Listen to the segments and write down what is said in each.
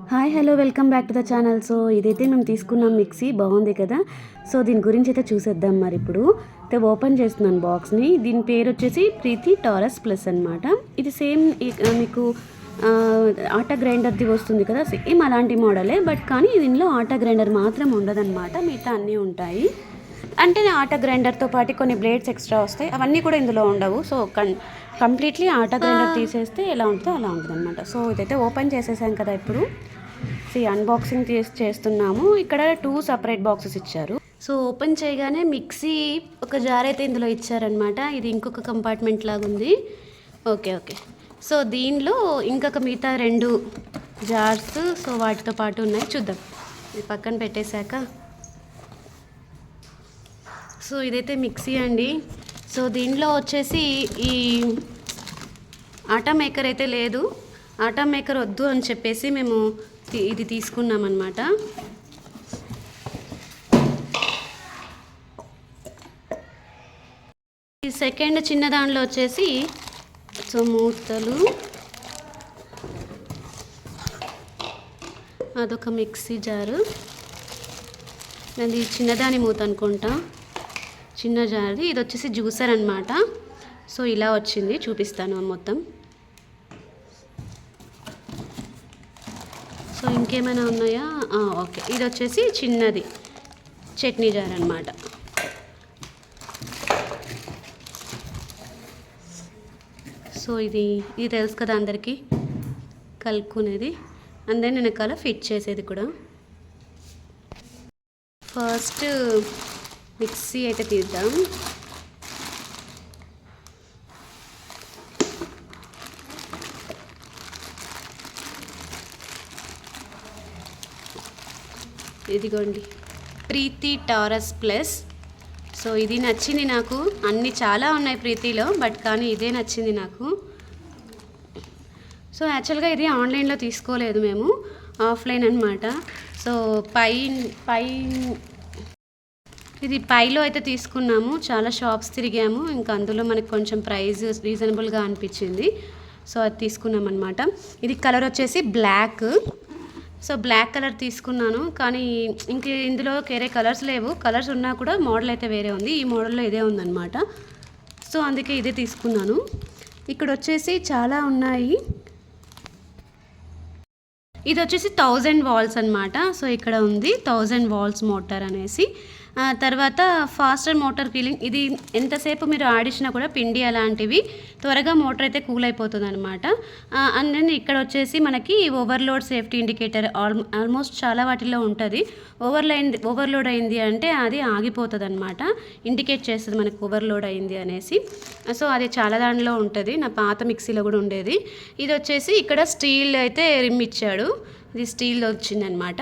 Hi hello welcome back to the channel. So ఇదైతే మేము తీసుకున్నాం మిక్సీ, బాగుంది కదా. సో దీని గురించి అయితే చూసేద్దాం. మరి ఇప్పుడు అయితే ఓపెన్ చేస్తున్నాను బాక్స్ని. దీని పేరు వచ్చేసి ప్రీతి టారస్ ప్లస్ అనమాట. ఇది సేమ్ మీకు ఆటా గ్రైండర్ది వస్తుంది కదా, సేమ్ అలాంటి మోడలే. బట్ కానీ దీనిలో ఆటా గ్రైండర్ మాత్రం ఉండదన్నమాట, మిగతా అన్నీ ఉంటాయి. అంటే ఆటా గ్రైండర్తో పాటు కొన్ని బ్లేడ్స్ ఎక్స్ట్రా వస్తాయి, అవన్నీ కూడా ఇందులో ఉండవు. సో కంప్లీట్లీ ఆటా గ్రైండర్ తీసేస్తే ఎలా ఉంటుందో అలా ఉంటుంది అనమాట. సో ఇదైతే ఓపెన్ చేసేసాం కదా. ఇప్పుడు అన్బాక్సింగ్ చేస్తున్నాము. ఇక్కడ 2 సపరేట్ బాక్సెస్ ఇచ్చారు. సో ఓపెన్ చేయగానే మిక్సీ ఒక జార్ అయితే ఇందులో ఇచ్చారనమాట. ఇది ఇంకొక కంపార్ట్మెంట్ లాగా ఉంది. ఓకే. సో దీనిలో ఇంకొక మిగతా 2 జార్స్ సో వాటితో పాటు ఉన్నాయి. చూద్దాం. ఇది పక్కన పెట్టేశాక, సో ఇదైతే మిక్సీ అండి. సో దీనిలో వచ్చేసి ఈ ఆటా మేకర్ అయితే లేదు. ఆటా మేకర్ వద్దు అని చెప్పేసి మేము ఇది తీసుకున్నామన్నమాట. ఈ సెకండ్ చిన్న దానిలో వచ్చేసి సో మూతలు, అదొక మిక్సీ జారు. అది చిన్నదాని మూత అనుకుంటా, చిన్న జార్ది. ఇది వచ్చేసి జ్యూసర్ అనమాట. సో ఇలా వచ్చింది, చూపిస్తాను మొత్తం. సో ఇంకేమైనా ఉన్నాయా? ఓకే. ఇది వచ్చేసి చిన్నది చట్నీ జార్ అనమాట. సో ఇది తెలుసు కదా అందరికీ, కలుపుకునేది. అందే వెనకాల ఫిట్ చేసేది కూడా. ఫస్ట్ మిక్సీ అయితే తీద్దాం. ఇదిగోండి, ప్రీతి టారస్ ప్లస్. సో ఇది నచ్చింది నాకు. అన్నీ చాలా ఉన్నాయి ప్రీతిలో, బట్ కానీ ఇదే నచ్చింది నాకు. సో యాక్చువల్గా ఇది ఆన్లైన్లో తీసుకోలేదు మేము, ఆఫ్లైన్ అనమాట. సో ఇది పైలో అయితే తీసుకున్నాము. చాలా షాప్స్ తిరిగాము, ఇంకా అందులో మనకు కొంచెం ప్రైస్ రీజనబుల్గా అనిపించింది. సో అది తీసుకున్నాం అనమాట. ఇది కలర్ వచ్చేసి బ్లాక్. సో బ్లాక్ కలర్ తీసుకున్నాను, కానీ ఇంక ఇందులో వేరే కలర్స్ లేవు. కలర్స్ ఉన్నా కూడా మోడల్ అయితే వేరే ఉంది. ఈ మోడల్లో ఇదే ఉందన్నమాట. సో అందుకే ఇదే తీసుకున్నాను. ఇక్కడ వచ్చేసి చాలా ఉన్నాయి. ఇది వచ్చేసి 1000 వాల్స్ అనమాట. సో ఇక్కడ ఉంది 1000 వాల్స్ మోటార్ అనేసి. తర్వాత ఫాస్టర్ మోటార్ కూలింగ్. ఇది ఎంతసేపు మీరు ఆడిచ్చినా కూడా పిండి అలాంటివి త్వరగా మోటార్ అయితే కూల్ అయిపోతుంది అనమాట. అండ్ దెన్ ఇక్కడ వచ్చేసి మనకి ఓవర్లోడ్ సేఫ్టీ ఇండికేటర్ ఆల్మోస్ట్ చాలా వాటిల్లో ఉంటుంది. ఓవర్లోడ్ అయింది అంటే అది ఆగిపోతుంది అనమాట, ఇండికేట్ చేస్తుంది మనకు ఓవర్లోడ్ అయింది అనేసి. సో అది చాలా దానిలో ఉంటుంది, నా పాత మిక్సీలో కూడా ఉండేది. ఇది వచ్చేసి ఇక్కడ స్టీల్ అయితే రిమ్ ఇచ్చాడు. ఇది స్టీల్ వచ్చిందనమాట.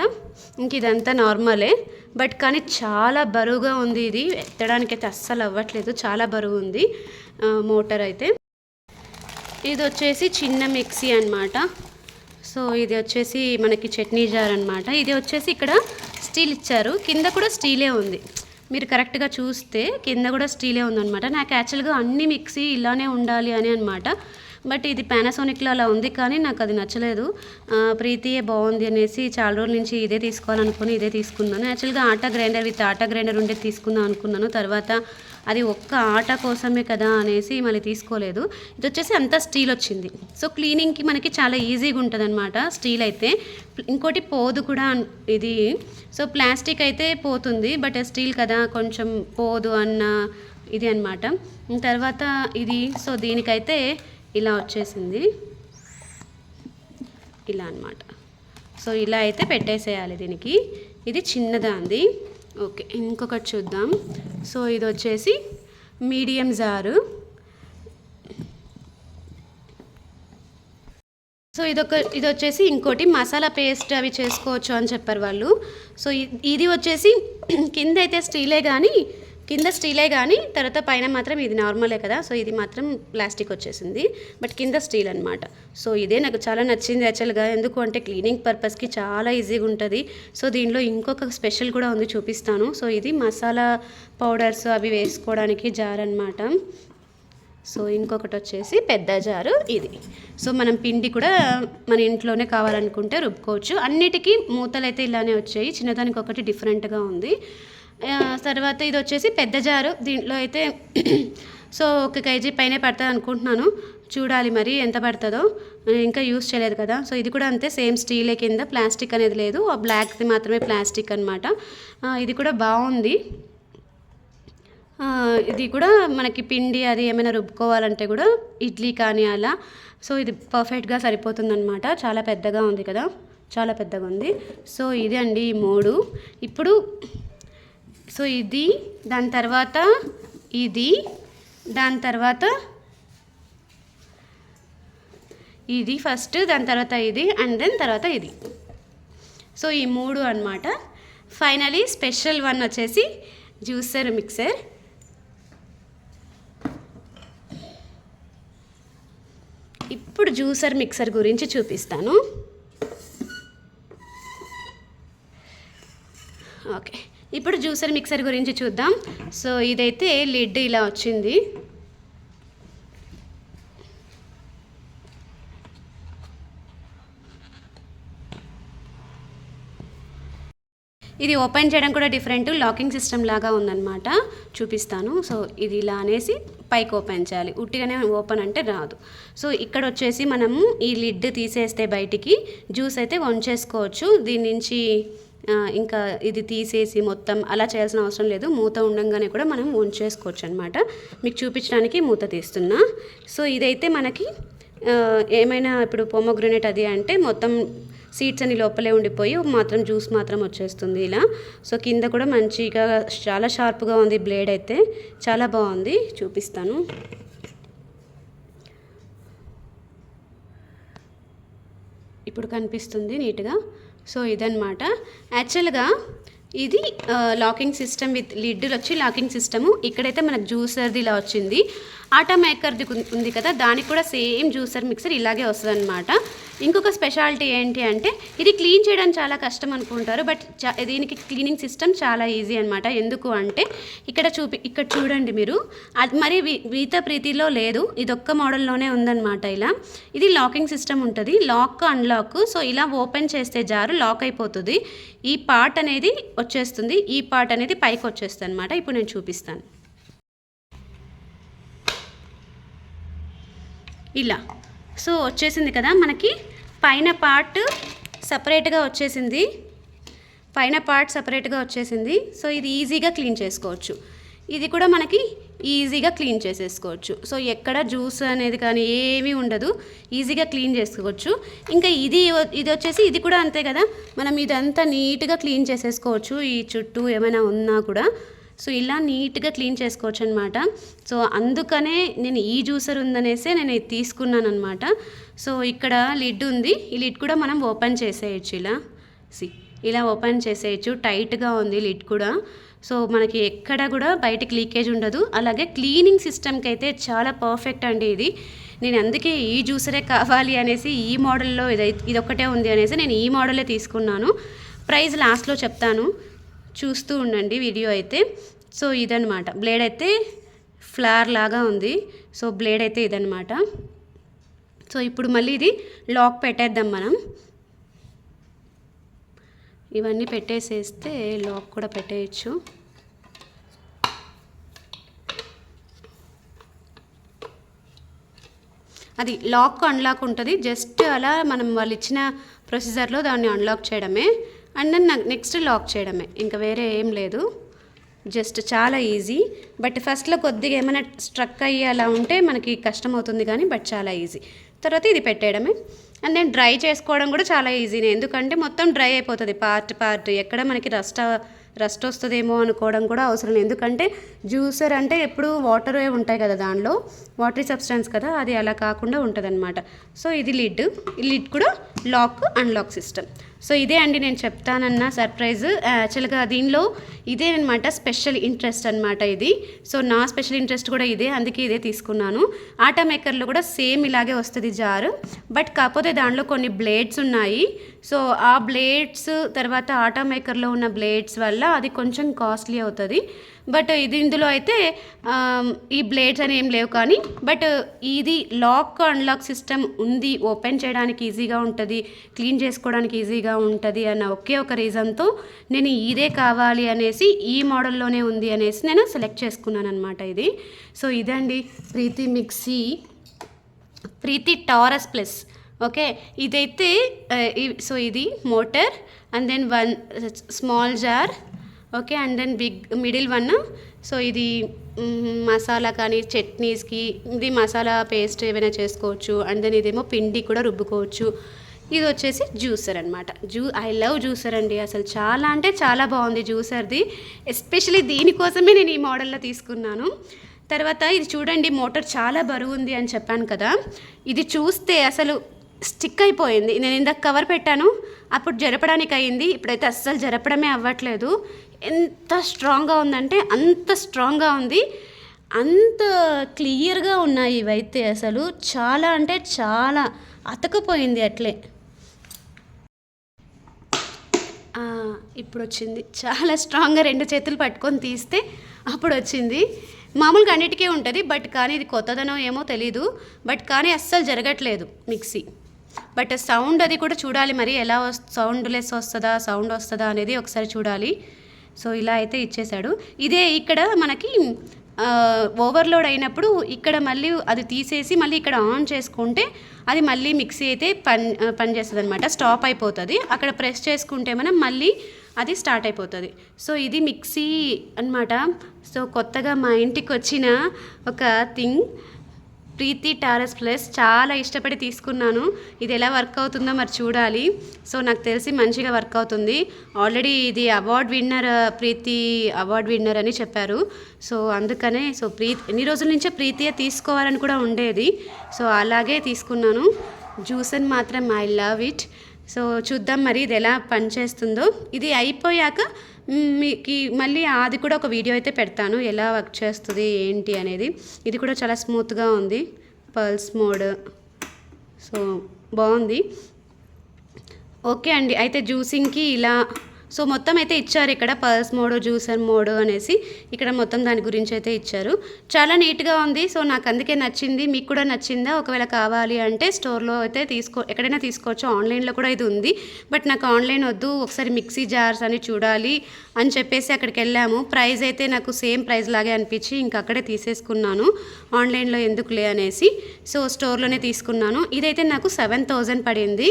ఇంక ఇదంతా నార్మలే, బట్ కానీ చాలా బరువుగా ఉంది. ఇది ఎత్తడానికైతే అస్సలు అవ్వట్లేదు, చాలా బరువు ఉంది మోటార్ అయితే. ఇది వచ్చేసి చిన్న మిక్సీ అనమాట. సో ఇది వచ్చేసి మనకి చట్నీ జార్ అనమాట. ఇది వచ్చేసి ఇక్కడ స్టీల్ ఇచ్చారు, కింద కూడా స్టీలే ఉంది. మీరు కరెక్ట్గా చూస్తే కింద కూడా స్టీలే ఉందన్నమాట. నాకు యాక్చువల్గా అన్ని మిక్సీ ఇలానే ఉండాలి అని అనమాట. బట్ ఇది పానాసోనిక్లో అలా ఉంది, కానీ నాకు అది నచ్చలేదు. ప్రీతియే బాగుంది అనేసి చాలా రోజుల నుంచి ఇదే తీసుకోవాలనుకుని ఇదే తీసుకున్నాను. యాక్చువల్గా ఆటా గ్రైండర్ విత్ ఆటా గ్రైండర్ ఉండే తీసుకుందాం అనుకున్నాను. తర్వాత అది ఒక్క ఆటా కోసమే కదా అనేసి మళ్ళీ తీసుకోలేదు. ఇది వచ్చేసి అంతా స్టీల్ వచ్చింది. సో క్లీనింగ్కి మనకి చాలా ఈజీగా ఉంటుంది అనమాట స్టీల్ అయితే. ఇంకోటి పోదు కూడా ఇది. సో ప్లాస్టిక్ అయితే పోతుంది, బట్ స్టీల్ కదా కొంచెం పోదు అన్న ఇది అనమాట. తర్వాత ఇది సో దీనికైతే ఇలా వచ్చేసింది, ఇలా అనమాట. సో ఇలా అయితే పెట్టేసేయాలి దీనికి. ఇది చిన్నదాంది. ఓకే, ఇంకొకటి చూద్దాం. సో ఇది వచ్చేసి మీడియం జారు. సో ఇది వచ్చేసి ఇంకోటి మసాలా పేస్ట్ అవి చేసుకోవచ్చు అని చెప్పారు వాళ్ళు. సో ఇది వచ్చేసి కింద అయితే స్టీలే కానీ తర్వాత పైన మాత్రం ఇది నార్మలే కదా. సో ఇది మాత్రం ప్లాస్టిక్ వచ్చేసింది, బట్ కింద స్టీల్ అనమాట. సో ఇదే నాకు చాలా నచ్చింది యాక్చువల్గా. ఎందుకు అంటే క్లీనింగ్ పర్పస్కి చాలా ఈజీగా ఉంటుంది. సో దీనిలో ఇంకొక స్పెషల్ కూడా ఉంది, చూపిస్తాను. సో ఇది మసాలా పౌడర్స్ అవి వేసుకోవడానికి జార్ అనమాట. సో ఇంకొకటి వచ్చేసి పెద్ద జారు ఇది. సో మనం పిండి కూడా మన ఇంట్లోనే కావాలనుకుంటే రుబ్బుకోవచ్చు. అన్నిటికీ మూతలు అయితే ఇలానే వచ్చాయి, చిన్నదానికి ఒకటి డిఫరెంట్గా ఉంది. తర్వాత ఇది వచ్చేసి పెద్ద జారు. దీంట్లో అయితే సో 1 kg పైనే పడుతుంది అనుకుంటున్నాను, చూడాలి మరి ఎంత పడుతుందో, ఇంకా యూస్ చేయలేదు కదా. సో ఇది కూడా అంతే, సేమ్ స్టీలే, కింద ప్లాస్టిక్ అనేది లేదు, ఆ బ్లాక్ది మాత్రమే ప్లాస్టిక్ అనమాట. ఇది కూడా బాగుంది. ఇది కూడా మనకి పిండి అది ఏమైనా రుబ్బుకోవాలంటే కూడా ఇడ్లీ కానీ అలా, సో ఇది పర్ఫెక్ట్గా సరిపోతుందన్నమాట. చాలా పెద్దగా ఉంది కదా, చాలా పెద్దగా ఉంది. సో ఇది అండి ఈ 3. ఇప్పుడు సో ఇది, దాని తర్వాత ఇది, దాని తర్వాత ఇది ఫస్ట్, దాని తర్వాత ఇది, అండ్ దెన్ తర్వాత ఇది. సో ఈ 3 అన్నమాట. ఫైనలీ స్పెషల్ వన్ వచ్చేసి జ్యూసర్ మిక్సర్. ఇప్పుడు జ్యూసర్ మిక్సర్ గురించి చూపిస్తాను. ఓకే, ఇప్పుడు జ్యూసర్ మిక్సర్ గురించి చూద్దాం. సో ఇదైతే లిడ్ ఇలా వచ్చింది. ఇది ఓపెన్ చేయడం కూడా డిఫరెంట్, లాకింగ్ సిస్టమ్ లాగా ఉందన్నమాట, చూపిస్తాను. సో ఇది ఇలా అనేసి పైకి ఓపెన్ చేయాలి, ఉట్టిగానే ఓపెన్ అంటే రాదు. సో ఇక్కడ వచ్చేసి మనము ఈ లిడ్ తీసేస్తే బయటికి జ్యూస్ అయితే వంచేసుకోవచ్చు. దీని నుంచి ఇంకా ఇది తీసేసి మొత్తం అలా చేయాల్సిన అవసరం లేదు, మూత ఉండగానే కూడా మనం వంచేసుకోవచ్చు అనమాట. మీకు చూపించడానికి మూత తీస్తున్నా. సో ఇదైతే మనకి ఏమైనా ఇప్పుడు పొమోగ్రనేట్ అది అంటే మొత్తం సీడ్స్ అని లోపలే ఉండిపోయి మాత్రం జ్యూస్ మాత్రం వచ్చేస్తుంది ఇలా. సో కింద కూడా మంచిగా చాలా షార్ప్గా ఉంది బ్లేడ్ అయితే, చాలా బాగుంది, చూపిస్తాను. ఇప్పుడు కనిపిస్తుంది నీట్గా. సో ఇదన్నమాట. యాక్చువల్గా ఇది లాకింగ్ సిస్టమ్ విత్ లిడ్ వచ్చి లాకింగ్ సిస్టము. ఇక్కడైతే మనకు జ్యూసర్ది ఇలా వచ్చింది. ఆటా మేకర్ది ఉంది కదా, దానికి కూడా సేమ్ జ్యూసర్ మిక్సర్ ఇలాగే వస్తుంది అనమాట. ఇంకొక స్పెషాలిటీ ఏంటి అంటే ఇది క్లీన్ చేయడం చాలా కష్టం అనుకుంటారు, బట్ దీనికి క్లీనింగ్ సిస్టమ్ చాలా ఈజీ అనమాట. ఎందుకు అంటే ఇక్కడ చూడండి మీరు, అది మరి వీత ప్రీతిలో లేదు, ఇదొక్క మోడల్లోనే ఉందన్నమాట. ఇలా ఇది లాకింగ్ సిస్టమ్ ఉంటుంది, లాక్ అన్లాక్. సో ఇలా ఓపెన్ చేస్తే జారు లాక్ అయిపోతుంది, ఈ పార్ట్ అనేది వచ్చేస్తుంది, ఈ పార్ట్ అనేది పైకి వచ్చేస్తుంది అనమాట. ఇప్పుడు నేను చూపిస్తాను. ఇలా సో వచ్చేసింది కదా, మనకి పైన పార్ట్ సపరేట్గా వచ్చేసింది, సో ఇది ఈజీగా క్లీన్ చేసుకోవచ్చు. ఇది కూడా మనకి ఈజీగా క్లీన్ చేసేసుకోవచ్చు. సో ఎక్కడ జ్యూస్ అనేది కానీ ఏమీ ఉండదు, ఈజీగా క్లీన్ చేసుకోవచ్చు. ఇంకా ఇది వచ్చేసి ఇది కూడా అంతే కదా, మనం ఇదంతా నీట్గా క్లీన్ చేసేసుకోవచ్చు, ఈ చుట్టూ ఏమైనా ఉన్నా కూడా. సో ఇలా నీట్గా క్లీన్ చేసుకోవచ్చు అనమాట. సో అందుకనే నేను ఈ జ్యూసర్ ఉందనేసి నేను ఇది తీసుకున్నాను అనమాట. సో ఇక్కడ లిడ్ ఉంది, ఈ లిడ్ కూడా మనం ఓపెన్ చేసేయచ్చు. ఇలా ఓపెన్ చేసేయచ్చు, టైట్గా ఉంది లిడ్ కూడా. సో మనకి ఎక్కడ కూడా బయటికి లీకేజ్ ఉండదు. అలాగే క్లీనింగ్ సిస్టమ్కి అయితే చాలా పర్ఫెక్ట్ అండి ఇది. నేను అందుకే ఈ జ్యూసరే కావాలి అనేసి, ఈ మోడల్లో ఇదొక్కటే ఉంది అనేసి నేను ఈ మోడలే తీసుకున్నాను. ప్రైస్ లాస్ట్లో చెప్తాను, చూస్తూ ఉండండి వీడియో అయితే. సో ఇదనమాట, బ్లేడ్ అయితే ఫ్లవర్ లాగా ఉంది. సో బ్లేడ్ అయితే ఇదనమాట. సో ఇప్పుడు మళ్ళీ ఇది లాక్ పెట్టేద్దాం మనం. ఇవన్నీ పెట్టేసేస్తే లాక్ కూడా పెట్టేయచ్చు. అది లాక్ అన్లాక్ ఉంటుంది, జస్ట్ అలా మనం వాళ్ళు ఇచ్చిన ప్రొసీజర్లో దాన్ని అన్లాక్ చేయడమే, అండ్ దెన్ నెక్స్ట్ లాక్ చేయడమే, ఇంకా వేరే ఏం లేదు. జస్ట్ చాలా ఈజీ. బట్ ఫస్ట్లో కొద్దిగా ఏమైనా స్ట్రక్ అయ్యి అలా ఉంటే మనకి కష్టం అవుతుంది కానీ, బట్ చాలా ఈజీ. తర్వాత ఇది పెట్టేయడమే. అండ్ దెన్ డ్రై చేసుకోవడం కూడా చాలా ఈజీనే, ఎందుకంటే మొత్తం డ్రై అయిపోతుంది పార్ట్. ఎక్కడ మనకి రస్ట్ వస్తుందేమో అనుకోవడం కూడా అవసరం లేదు, ఎందుకంటే జ్యూసర్ అంటే ఎప్పుడు వాటరే ఉంటాయి కదా, దానిలో వాటరీ సబ్స్టెన్స్ కదా, అది అలా కాకుండా ఉంటుంది అనమాట. సో ఇది లిడ్ కూడా లాక్ అన్లాక్ సిస్టమ్. సో ఇదే అండి నేను చెప్తానన్న సర్ప్రైజ్. యాక్చువల్గా దీనిలో ఇదే అనమాట స్పెషల్ ఇంట్రెస్ట్ అనమాట ఇది. సో నా స్పెషల్ ఇంట్రెస్ట్ కూడా ఇదే, అందుకే ఇదే తీసుకున్నాను. ఆటా మేకర్లో కూడా సేమ్ ఇలాగే వస్తుంది జారు, బట్ కాకపోతే దానిలో కొన్ని బ్లేడ్స్ ఉన్నాయి. సో ఆ బ్లేడ్స్ తర్వాత ఆటా మేకర్లో ఉన్న బ్లేడ్స్ వల్ల వల్ల అది కొంచెం కాస్ట్లీ అవుతుంది. బట్ ఇందులో అయితే ఈ బ్లేడ్స్ అని ఏం లేవు, కానీ బట్ ఇది లాక్ అన్లాక్ సిస్టమ్ ఉంది, ఓపెన్ చేయడానికి ఈజీగా ఉంటుంది, క్లీన్ చేసుకోవడానికి ఈజీగా ఉంటుంది అన్న ఒకే ఒక రీజన్తో నేను ఇదే కావాలి అనేసి ఈ మోడల్లోనే ఉంది అనేసి నేను సెలెక్ట్ చేసుకున్నాను అనమాట ఇది. సో ఇదండి Preethi mixie, Preethi Taurus plus. Okay, ఇదైతే సో ఇది motor and then 1 small jar. Okay, and then big middle 1. So ఇది మసాలా కానీ చట్నీస్కి, ఇది మసాలా పేస్ట్ ఏమైనా చేసుకోవచ్చు. అండ్ దెన్ ఇదేమో పిండి కూడా రుబ్బుకోవచ్చు. ఇది వచ్చేసి జ్యూసర్ అనమాట. ఐ లవ్ జ్యూసర్ అండి, అసలు చాలా అంటే చాలా బాగుంది జ్యూసర్ది. ఎస్పెషలీ దీనికోసమే నేను ఈ మోడల్లో తీసుకున్నాను. తర్వాత ఇది చూడండి, మోటార్ చాలా బరువు ఉంది అని చెప్పాను కదా, ఇది చూస్తే అసలు స్టిక్ అయిపోయింది. నేను ఇందాక కవర్ పెట్టాను, అప్పుడు జరపడానికి అయింది, ఇప్పుడైతే అస్సలు జరపడమే అవ్వట్లేదు. ఎంత స్ట్రాంగ్గా ఉందంటే అంత స్ట్రాంగ్గా ఉంది, అంత క్లియర్గా ఉన్నాయి ఇవైతే. అసలు చాలా అంటే చాలా అతకపోయింది అట్లే. ఇప్పుడు వచ్చింది, చాలా స్ట్రాంగ్గా 2 చేతులు పట్టుకొని తీస్తే అప్పుడు వచ్చింది. మామూలుగా అన్నిటికీ ఉంటుంది, బట్ కానీ ఇది కొత్తదనో ఏమో తెలీదు, బట్ కానీ అస్సలు జరగట్లేదు మిక్సీ. బట్ సౌండ్ అది కూడా చూడాలి, మరి ఎలా సౌండ్ లెస్ వస్తుందా సౌండ్ వస్తుందా అనేది ఒకసారి చూడాలి. సో ఇలా అయితే ఇచ్చేసాడు. ఇదే ఇక్కడ మనకి ఓవర్లోడ్ అయినప్పుడు ఇక్కడ మళ్ళీ అది తీసేసి మళ్ళీ ఇక్కడ ఆన్ చేసుకుంటే అది మళ్ళీ మిక్సీ అయితే పనిచేస్తుంది అనమాట, స్టాప్ అయిపోతుంది. అక్కడ ప్రెస్ చేసుకుంటే మనం మళ్ళీ అది స్టార్ట్ అయిపోతుంది. సో ఇది మిక్సీ అనమాట. సో కొత్తగా మా ఇంటికి వచ్చిన ఒక థింగ్, ప్రీతి టారస్ ప్లస్. చాలా ఇష్టపడి తీసుకున్నాను. ఇది ఎలా వర్క్ అవుతుందో మరి చూడాలి. సో నాకు తెలిసి మంచిగా వర్క్ అవుతుంది. ఆల్రెడీ ఇది అవార్డ్ విన్నర్, ప్రీతి అవార్డ్ విన్నర్ అని చెప్పారు. సో అందుకనే సో ఎన్ని రోజుల నుంచే ప్రీతియే తీసుకోవాలని కూడా ఉండేది. సో అలాగే తీసుకున్నాను. జ్యూసర్ మాత్రం ఐ లవ్ ఇట్. సో చూద్దాం మరి ఇది ఎలా పనిచేస్తుందో. ఇది అయిపోయాక మీకు మళ్ళీ అది కూడా ఒక వీడియో అయితే పెడతాను, ఎలా వర్క్ చేస్తుంది ఏంటి అనేది. ఇది కూడా చాలా స్మూత్గా ఉంది, పల్స్ మోడ్. సో బాగుంది. ఓకే అండి, అయితే జ్యూసింగ్కి ఇలా సో మొత్తం అయితే ఇచ్చారు ఇక్కడ, పల్స్ మోడ్, జ్యూసర్ మోడ్ అనేసి ఇక్కడ మొత్తం దాని గురించి అయితే ఇచ్చారు. చాలా నీట్గా ఉంది. సో నాకు అందుకే నచ్చింది. మీకు కూడా నచ్చిందా? ఒకవేళ కావాలి అంటే స్టోర్లో అయితే ఎక్కడైనా తీసుకోవచ్చు, ఆన్లైన్లో కూడా ఇది ఉంది. బట్ నాకు ఆన్లైన్ వద్దు, ఒకసారి మిక్సీ జార్స్ అని చూడాలి అని చెప్పేసి అక్కడికి వెళ్ళాము. ప్రైస్ అయితే నాకు సేమ్ ప్రైస్ లాగే అనిపించి ఇంకా అక్కడే తీసేసుకున్నాను, ఆన్లైన్లో ఎందుకులే అనేసి. సో స్టోర్లోనే తీసుకున్నాను. ఇదైతే నాకు 7,000 పడింది.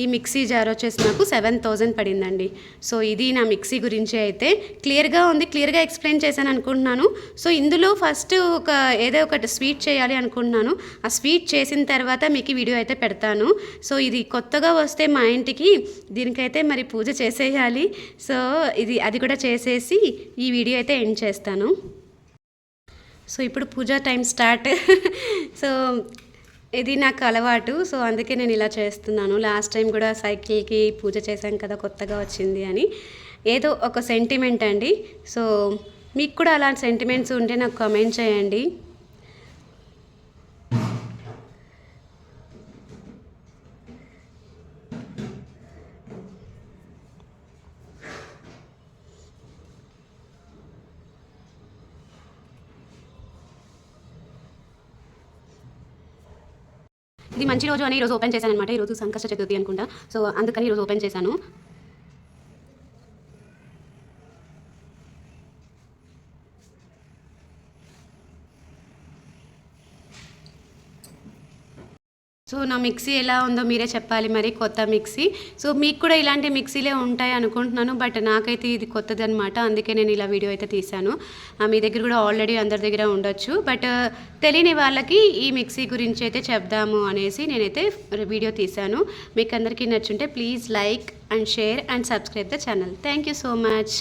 ఈ మిక్సీ జార్ వచ్చేసి నాకు 7,000 పడిందండి. సో ఇది నా మిక్సీ గురించి అయితే క్లియర్గా ఉంది, క్లియర్గా ఎక్స్ప్లెయిన్ చేశాను అనుకుంటున్నాను. సో ఇందులో ఫస్ట్ ఏదో ఒకటి స్వీట్ చేయాలి అనుకుంటున్నాను. ఆ స్వీట్ చేసిన తర్వాత మీకు వీడియో అయితే పెడతాను. సో ఇది కొత్తగా వస్తే మా ఇంటికి, దీనికైతే మరి పూజ చేసేయాలి. సో అది కూడా చేసేసి ఈ వీడియో అయితే ఎండ్ చేస్తాను. సో ఇప్పుడు పూజ టైం స్టార్ట్. సో ఇది నాకు అలవాటు. సో అందుకే నేను ఇలా చేస్తున్నాను. లాస్ట్ టైం కూడా సైకిల్కి పూజ చేశాం కదా, కొత్తగా వచ్చింది అని ఏదో ఒక సెంటిమెంట్ అండి. సో మీకు కూడా అలాంటి సెంటిమెంట్స్ ఉంటే నాకు కామెంట్ చేయండి. ఇది మంచి రోజు అని ఈరోజు ఓపెన్ చేశాను అనమాట. ఈరోజు సంకష్ట చతుర్థి అనుకుంటా. సో అందుకని ఈరోజు ఓపెన్ చేశాను. సో నా మిక్సీ ఎలా ఉందో మీరే చెప్పాలి మరి, కొత్త మిక్సీ. సో మీకు కూడా ఇలాంటి మిక్సీలే ఉంటాయి అనుకుంటున్నాను, బట్ నాకైతే ఇది కొత్తది అనమాట. అందుకే నేను ఇలా వీడియో అయితే తీశాను. మీ దగ్గర కూడా ఆల్రెడీ అందరి దగ్గర ఉండొచ్చు, బట్ తెలియని వాళ్ళకి ఈ మిక్సీ గురించి అయితే చెప్దాము అనేసి నేనైతే వీడియో తీశాను. మీకు అందరికీ నచ్చుంటే please like and share and subscribe the channel. Thank you so much.